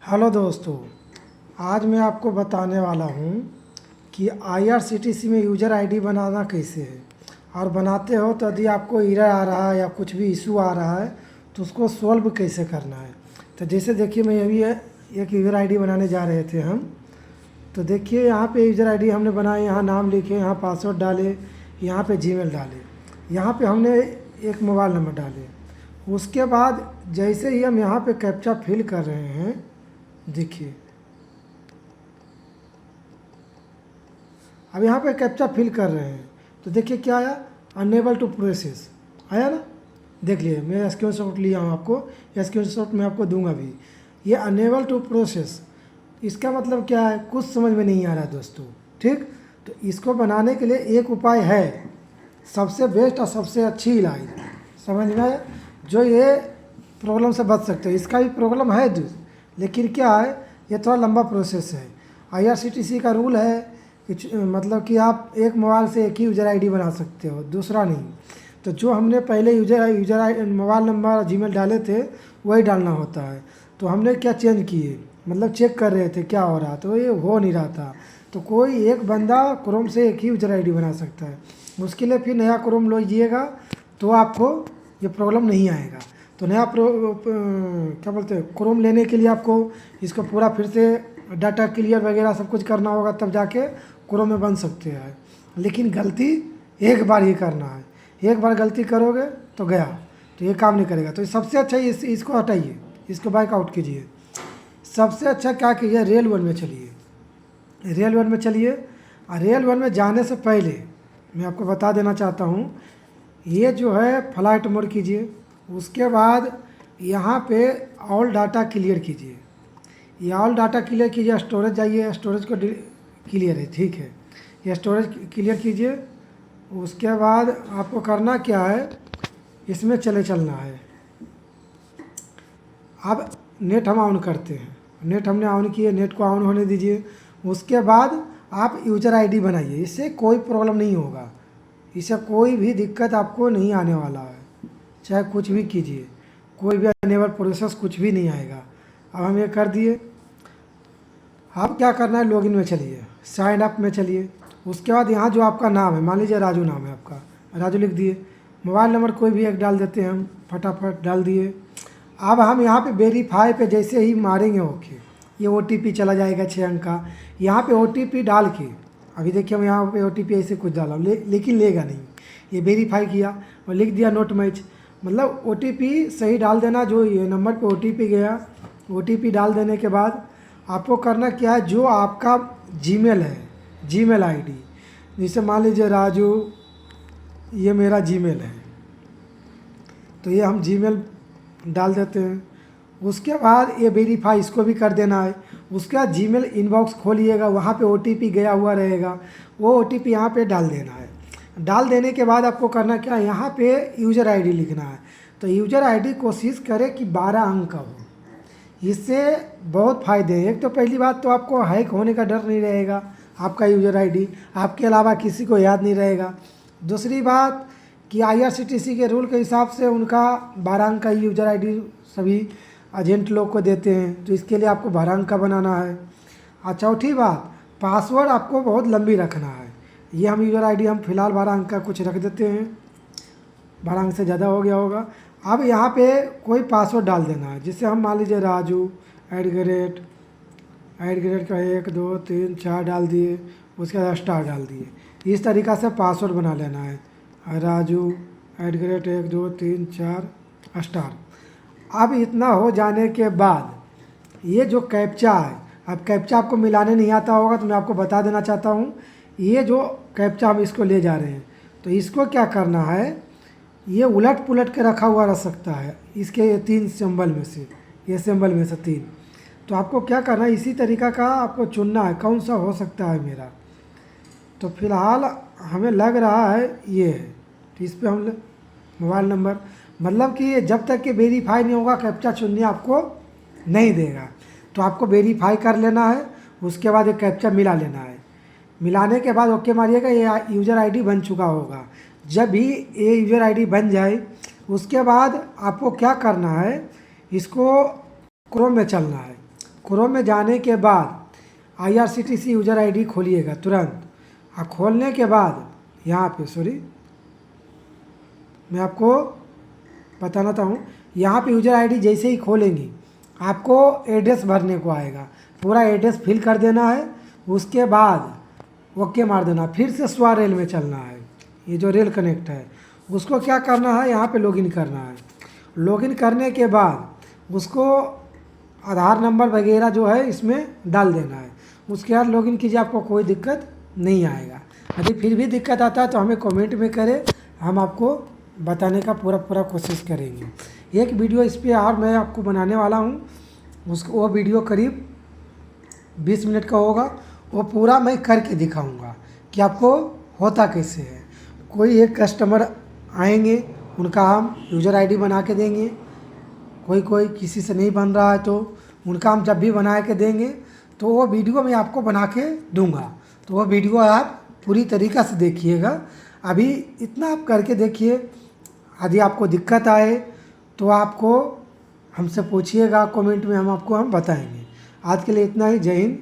Hello दोस्तों, आज मैं आपको बताने वाला हूँ कि आईआरसीटीसी में यूज़र आईडी बनाना कैसे है। और बनाते हो तो यदि आपको एरर आ रहा है या कुछ भी इशू आ रहा है तो उसको सॉल्व कैसे करना है। तो जैसे देखिए, मैं अभी एक यूज़र आईडी बनाने जा रहे थे हम। तो देखिए, यहाँ पे यूज़र आईडी हमने बनाए, यहाँ नाम लिखे, यहाँ पासवर्ड डाले, यहाँ पे जीमेल डाले, यहाँ पे हमने एक मोबाइल नंबर डाले। उसके बाद जैसे ही हम यहाँ पे कैप्चा फिल कर रहे हैं, देखिए अब यहाँ पे कैप्चा फिल कर रहे हैं तो देखिए क्या आया, अनएबल टू प्रोसेस आया ना। देख लिए, मैं स्क्रीनशॉट लिया हूँ, आपको या स्क्रीनशॉट मैं आपको दूंगा भी। ये अनएबल टू प्रोसेस, इसका मतलब क्या है, कुछ समझ में नहीं आ रहा है दोस्तों। ठीक, तो इसको बनाने के लिए एक उपाय है, सबसे बेस्ट और सबसे अच्छी इलाज, समझ में आया, जो ये प्रॉब्लम से बच सकते हो। इसका भी प्रॉब्लम है लेकिन क्या है, ये थोड़ा लंबा प्रोसेस है। आईआरसीटीसी का रूल है कि मतलब कि आप एक मोबाइल से एक ही यूज़र आईडी बना सकते हो, दूसरा नहीं। तो जो हमने पहले मोबाइल नंबर जीमेल डाले थे वही डालना होता है। तो हमने क्या चेंज किए, मतलब चेक कर रहे थे क्या हो रहा, तो ये हो नहीं रहा था। तो कोई एक बंदा क्रोम से एक ही यूज़र आईडी बना सकता है। उसके लिए फिर नया क्रोम लीजिएगा तो आपको ये प्रॉब्लम नहीं आएगा। तो नया क्या बोलते हैं, क्रोम लेने के लिए आपको इसको पूरा फिर से डाटा क्लियर वगैरह सब कुछ करना होगा, तब जाके क्रोम में बन सकते हैं। लेकिन गलती एक बार ही करना है, एक बार गलती करोगे तो गया, तो ये काम नहीं करेगा। तो सबसे अच्छा इसको हटाइए, इसको बैक आउट कीजिए। सबसे अच्छा क्या कीजिए, रेल वन में चलिए, रेल वन में चलिए। और रेल वन में जाने से पहले मैं आपको बता देना चाहता हूँ, ये जो है फ्लाइट मोड कीजिए। उसके बाद यहाँ पे ऑल डाटा क्लियर कीजिए, ये ऑल डाटा क्लियर कीजिए। स्टोरेज जाइए, स्टोरेज को क्लियर है, ठीक है, ये स्टोरेज क्लियर कीजिए। उसके बाद आपको करना क्या है, इसमें चलना है। अब नेट हम ऑन करते हैं, नेट हमने ऑन किए, नेट को ऑन होने दीजिए। उसके बाद आप यूज़र आईडी बनाइए, इससे कोई प्रॉब्लम नहीं होगा, इससे कोई भी दिक्कत आपको नहीं आने वाला है। चाहे कुछ भी कीजिए, कोई भी अनेबल प्रोसेस कुछ भी नहीं आएगा। अब हम ये कर दिए। अब क्या करना है, लॉगिन में चलिए, साइन अप में चलिए। उसके बाद यहाँ जो आपका नाम है, मान लीजिए राजू नाम है आपका, राजू लिख दिए। मोबाइल नंबर कोई भी एक डाल देते हैं हम, फटाफट डाल दिए। अब हम यहाँ पे वेरीफाई पे जैसे ही मारेंगे ओके, ये ओटीपी चला जाएगा 6 अंक का। यहाँ पे ओटीपी डाल के, अभी देखिए हम यहाँ पे ओटीपी ऐसे कुछ डाला लेकिन लेगा नहीं। ये वेरीफाई किया और लिख दिया नोट मैच, मतलब ओटीपी सही डाल देना। जो ये नंबर पे ओटीपी गया, ओटीपी डाल देने के बाद आपको करना क्या है, जो आपका जीमेल है, जीमेल आईडी, जैसे मान लीजिए राजू, ये मेरा जीमेल है, तो ये हम जीमेल डाल देते हैं। उसके बाद ये वेरीफाई इसको भी कर देना है। उसके बाद जीमेल इनबॉक्स खोलिएगा, वहाँ पे ओटीपी गया हुआ रहेगा, वो ओटीपी यहाँ पे डाल देना है। डाल देने के बाद आपको करना क्या है, यहाँ पे यूज़र आईडी लिखना है। तो यूज़र आईडी कोशिश करें कि 12 अंक का हो, इससे बहुत फ़ायदे हैं। एक तो पहली बात तो आपको हैक होने का डर नहीं रहेगा, आपका यूज़र आईडी आपके अलावा किसी को याद नहीं रहेगा। दूसरी बात कि आईआरसीटीसी के रूल के हिसाब से उनका 12 अंक का यूज़र आईडी सभी एजेंट लोग को देते हैं, तो इसके लिए आपको 12 अंक का बनाना है। और चौथी बात, पासवर्ड आपको बहुत लंबी रखना है। ये हम यूज़र आईडी हम फिलहाल 12 अंक का कुछ रख देते हैं, 12 अंक से ज़्यादा हो गया होगा। अब यहाँ पे कोई पासवर्ड डाल देना है, जिससे हम मान लीजिए राजू @ का 1 2 3 4 डाल दिए, उसके बाद स्टार डाल दिए। इस तरीक़ा से पासवर्ड बना लेना है, राजू @ 1 2 3 4 स्टार। अब इतना हो जाने के बाद ये जो कैप्चा है, अब कैप्चा आपको मिलाने नहीं आता होगा तो मैं आपको बता देना चाहता हूँ। ये जो कैप्चा हम इसको ले जा रहे हैं, तो इसको क्या करना है, ये उलट पुलट के रखा हुआ रह सकता है, इसके 3 सिंबल में से, ये सिंबल में से 3। तो आपको क्या करना है, इसी तरीक़ा का आपको चुनना है कौन सा हो सकता है मेरा। तो फिलहाल हमें लग रहा है ये है, तो इस पर हम मोबाइल नंबर, मतलब कि ये जब तक कि वेरीफाई नहीं होगा कैप्चा चुनने आपको नहीं देगा। तो आपको वेरीफाई कर लेना है, उसके बाद एक कैप्चा मिला लेना है। मिलाने के बाद ओके मारिएगा, ये यूज़र आईडी बन चुका होगा। जब भी ये यूज़र आईडी बन जाए, उसके बाद आपको क्या करना है, इसको क्रोम में चलना है। क्रोम में जाने के बाद IRCTC यूज़र आईडी खोलिएगा तुरंत। और खोलने के बाद यहाँ पे मैं आपको बताना चाहूँ, यहाँ पे यूज़र आईडी जैसे ही खोलेंगी आपको एड्रेस भरने को आएगा, पूरा एड्रेस फिल कर देना है। उसके बाद ओके मार देना, फिर से स्वा रेल में चलना है। ये जो रेल कनेक्ट है उसको क्या करना है, यहाँ पे लॉगिन करना है। लॉगिन करने के बाद उसको आधार नंबर वगैरह जो है इसमें डाल देना है। उसके बाद लॉगिन कीजिए, आपको कोई दिक्कत नहीं आएगा। यदि फिर भी दिक्कत आता है तो हमें कमेंट में करें, हम आपको बताने का पूरा कोशिश करेंगे। एक वीडियो इस पर और मैं आपको बनाने वाला हूँ, वो वीडियो करीब 20 मिनट का होगा। वो पूरा मैं करके दिखाऊंगा कि आपको होता कैसे है। कोई एक कस्टमर आएंगे, उनका हम यूज़र आईडी बना के देंगे। कोई किसी से नहीं बन रहा है तो उनका हम जब भी बना के देंगे तो वो वीडियो मैं आपको बना के दूंगा। तो वो वीडियो आप पूरी तरीक़ा से देखिएगा। अभी इतना आप करके देखिए, यदि आपको दिक्कत आए तो आपको हमसे पूछिएगा कमेंट में, हम बताएंगे। आज के लिए इतना ही। जय हिंद,